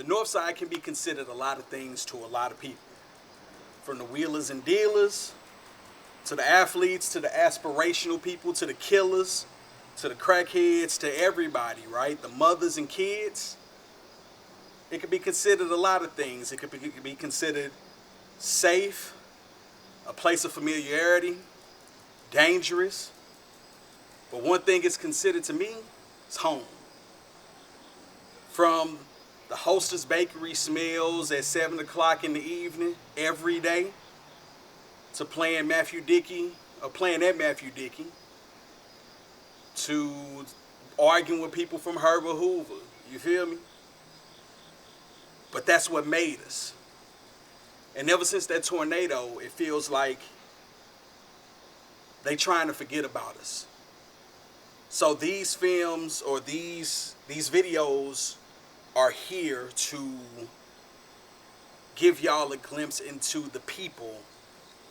The north side can be considered a lot of things to a lot of people. From the wheelers and dealers, to the athletes, to the aspirational people, to the killers, to the crackheads, to everybody, right? The mothers and kids. It could be considered a lot of things. It could be considered safe, a place of familiarity, dangerous. But one thing it's considered to me is home. From the Hostess Bakery smells at 7 o'clock in the evening every day, to playing Matthew Dickey, or playing at Matthew Dickey, to arguing with people from Herbert Hoover. You feel me? But that's what made us. And ever since that tornado, it feels like they trying to forget about us. So these films or these videos are here to give y'all a glimpse into the people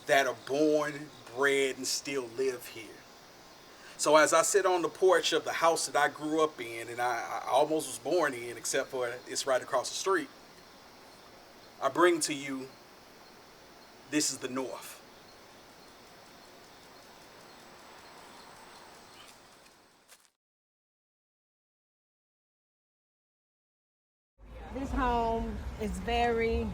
that are born, bred, and still live here. So as I sit on the porch of the house that I grew up in, and I almost was born in, except for it's right across the street, I bring to you, this is the North. This home is very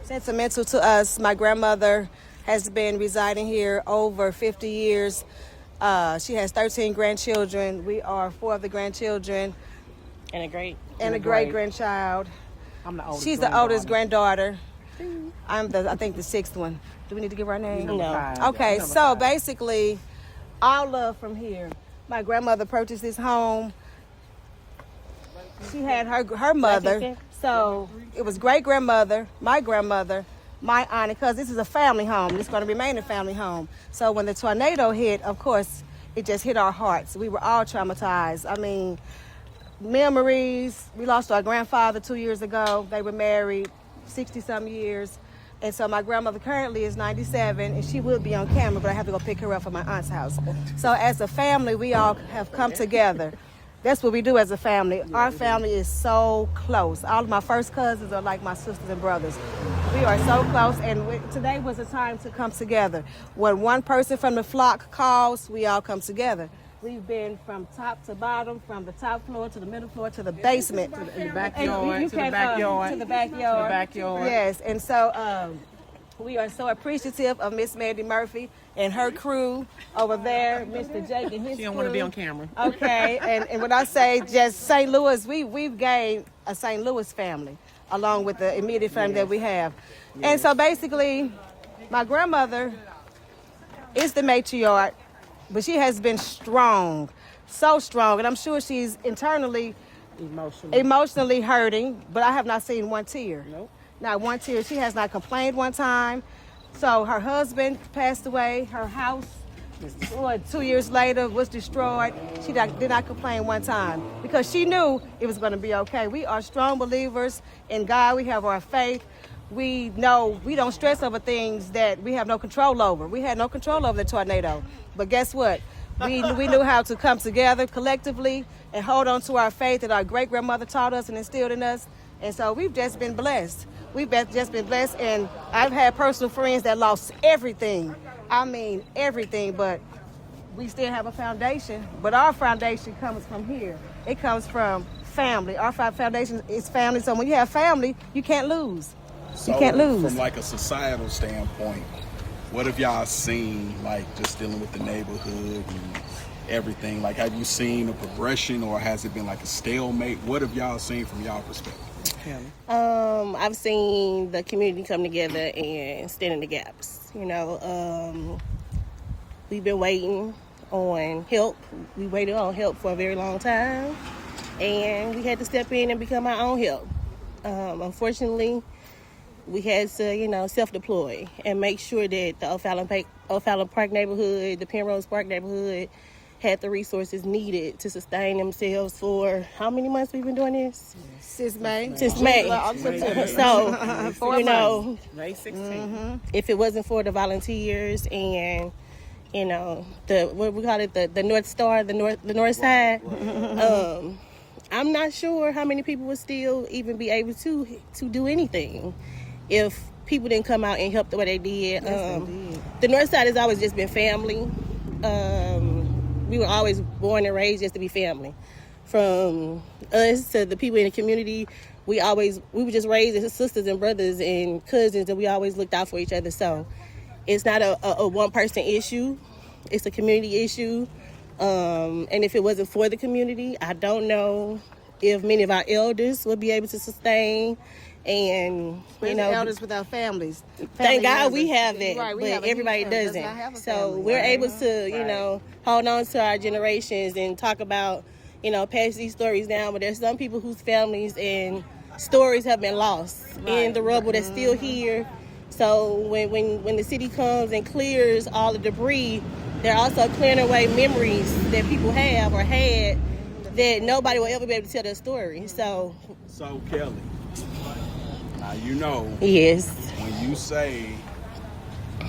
sentimental to us. My grandmother has been residing here over 50 years. She has 13 grandchildren. We are 4 of the grandchildren. And a great grandchild. I'm the oldest. She's the oldest granddaughter. I'm I think the 6th one. Do we need to give her name? No. Okay, so basically, all love from here. My grandmother purchased this home. She had her mother. So it was great-grandmother, my aunt, because this is a family home. It's going to remain a family home. So when the tornado hit, of course, it just hit our hearts. We were all traumatized. I mean, memories. We lost our grandfather 2 years ago. They were married 60-some years. And so my grandmother currently is 97, and she would be on camera, but I have to go pick her up from my aunt's house. So as a family, we all have come together. That's what we do as a family. Our family is so close. All of my first cousins are like my sisters and brothers. We are so close, and today was a time to come together. When one person from the flock calls, we all come together. We've been from top to bottom, from the top floor to the middle floor to the basement. To the backyard, to the backyard. Yes, and so we are so appreciative of Miss Mandy Murphy and her crew over there, Mr. Jake and his crew. She don't want to be on camera. Okay, and when I say just St. Louis, we've gained a St. Louis family along with the immediate family that we have. And so basically, my grandmother is the matriarch, but she has been strong, so strong, and I'm sure she's internally emotionally hurting, but I have not seen one tear. Nope. Not one tear. She has not complained one time. So her husband passed away. Her house, 2 years later, was destroyed. She did not complain one time because she knew it was going to be okay. We are strong believers in God. We have our faith. We know we don't stress over things that we have no control over. We had no control over the tornado. But guess what? We knew how to come together collectively and hold on to our faith that our great-grandmother taught us and instilled in us. And so we've just been blessed. Just been blessed, and I've had personal friends that lost everything. I mean, everything, but we still have a foundation. But our foundation comes from here. It comes from family. Our foundation is family. So when you have family, you can't lose. So you can't lose. From like a societal standpoint, what have y'all seen, like just dealing with the neighborhood and everything? Like, have you seen a progression, or has it been like a stalemate? What have y'all seen from y'all perspective? I've seen the community come together and stand in the gaps. You know, we've been waiting on help. We waited on help for a very long time, and we had to step in and become our own help. Unfortunately, we had to, self-deploy and make sure that the O'Fallon Park neighborhood, the Penrose Park neighborhood, had the resources needed to sustain themselves for how many months we've been doing this? Since May. So, May 16th. If it wasn't for the volunteers and, the North Star, the North Side, I'm not sure how many people would still even be able to do anything if people didn't come out and help the way they did. Yes, they did. The north side has always just been family. We were always born and raised just to be family. From us to the people in the community, we were just raised as sisters and brothers and cousins, and we always looked out for each other. So it's not a one-person issue. It's a community issue. And if it wasn't for the community, I don't know if many of our elders would be able to sustain. And elders without families. Thank God we have that, right, but everybody doesn't. So we're able to, hold on to our generations and talk about, pass these stories down. But there's some people whose families and stories have been lost in the rubble that's still here. So when the city comes and clears all the debris, they're also clearing away memories that people have or had that nobody will ever be able to tell their story. So Kellie, now yes, when you say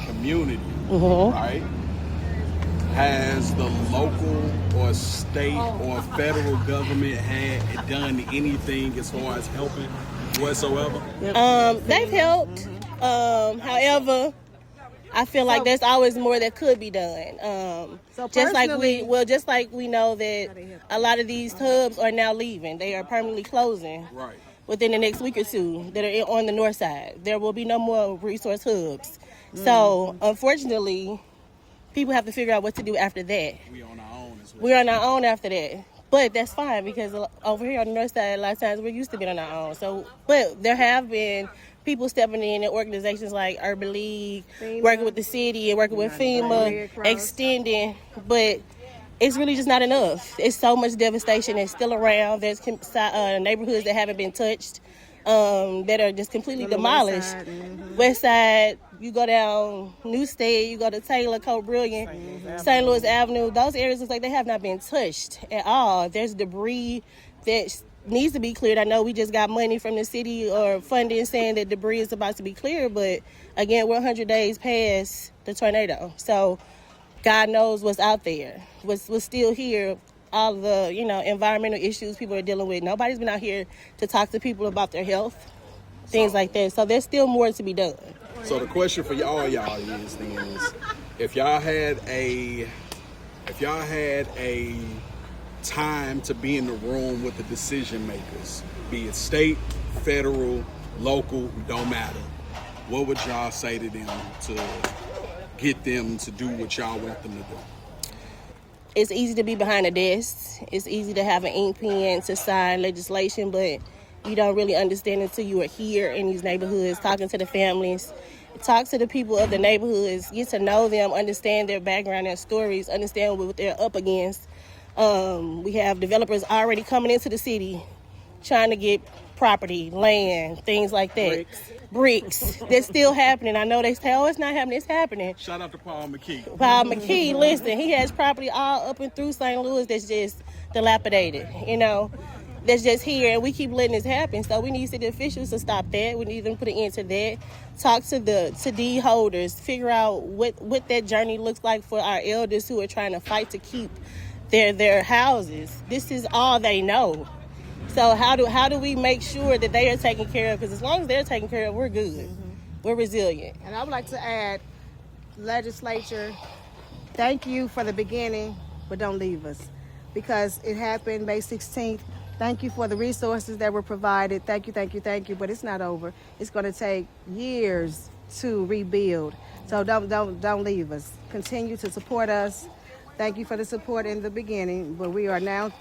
community, mm-hmm. right? Has the local or state or federal government had done anything as far as helping whatsoever? They've helped. However, I feel like there's always more that could be done. Just like we know that a lot of these hubs are now leaving. They are permanently closing within the next week or two that are on the north side. There will be no more resource hubs. So, unfortunately, people have to figure out what to do after that. We're on our own after that. But that's fine because over here on the north side, a lot of times we're used to being on our own. So, but there have been people stepping in organizations like Urban League, FEMA, working with the city and working with FEMA, extending, but it's really just not enough. It's so much devastation that's still around. There's neighborhoods that haven't been touched, that are just completely demolished. West side, you go down Newstead, you go to Taylor, Cote Brilliant, St. Louis Avenue. Those areas look like they have not been touched at all. There's debris that needs to be cleared. I know we just got money from the city or funding saying that debris is about to be cleared, but again, we're 100 days past the tornado. So God knows what's out there, what's still here, all the, environmental issues people are dealing with. Nobody's been out here to talk to people about their health, things like that. So there's still more to be done. So the question for y'all is, if y'all had a time to be in the room with the decision makers, be it state, federal, local, don't matter, what would y'all say to them to get them to do what y'all want them to do? It's easy to be behind a desk. It's easy to have an ink pen to sign legislation, but you don't really understand until you are here in these neighborhoods, talking to the families, talk to the people of the neighborhoods, get to know them, understand their background, their stories, understand what they're up against. We have developers already coming into the city trying to get property, land, things like that. Bricks. That's still happening. I know they say, it's not happening. It's happening. Shout out to Paul McKee, listen, he has property all up and through St. Louis that's just dilapidated, that's just here, and we keep letting this happen. So we need city officials to stop that. We need them to put an end to that. Talk to deed holders, figure out what that journey looks like for our elders who are trying to fight to keep their houses. This is all they know. So how do we make sure that they are taken care of? Because as long as they're taken care of, we're good. We're resilient. And I would like to add, legislature, thank you for the beginning, but don't leave us. Because it happened May 16th. Thank you for the resources that were provided. Thank you, but it's not over. It's going to take years to rebuild. So don't leave us. Continue to support us. Thank you for the support in the beginning, but we are now,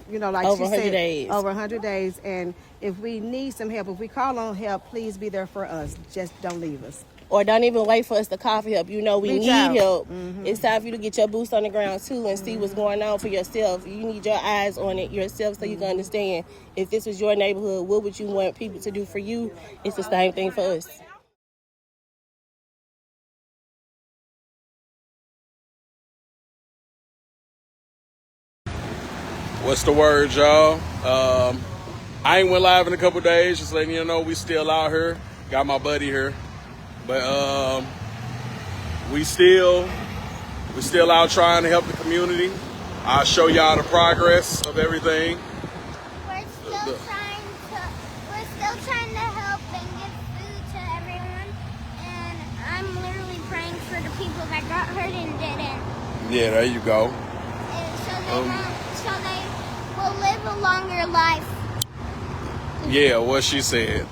like over she 100 said, days. over 100 days. And if we need some help, if we call on help, please be there for us. Just don't leave us. Or don't even wait for us to call for help. We Reach need out. help. It's time for you to get your boots on the ground too and see what's going on for yourself. You need your eyes on it yourself so you can understand if this was your neighborhood, what would you want people to do for you? It's the same thing for us. What's the word, y'all? I ain't went live in a couple days, just letting you know we still out here. Got my buddy here. But we still out trying to help the community. I'll show y'all the progress of everything. We're still trying to help and give food to everyone. And I'm literally praying for the people that got hurt and didn't. Yeah, there you go. And so they will live a longer life. Yeah, what she said.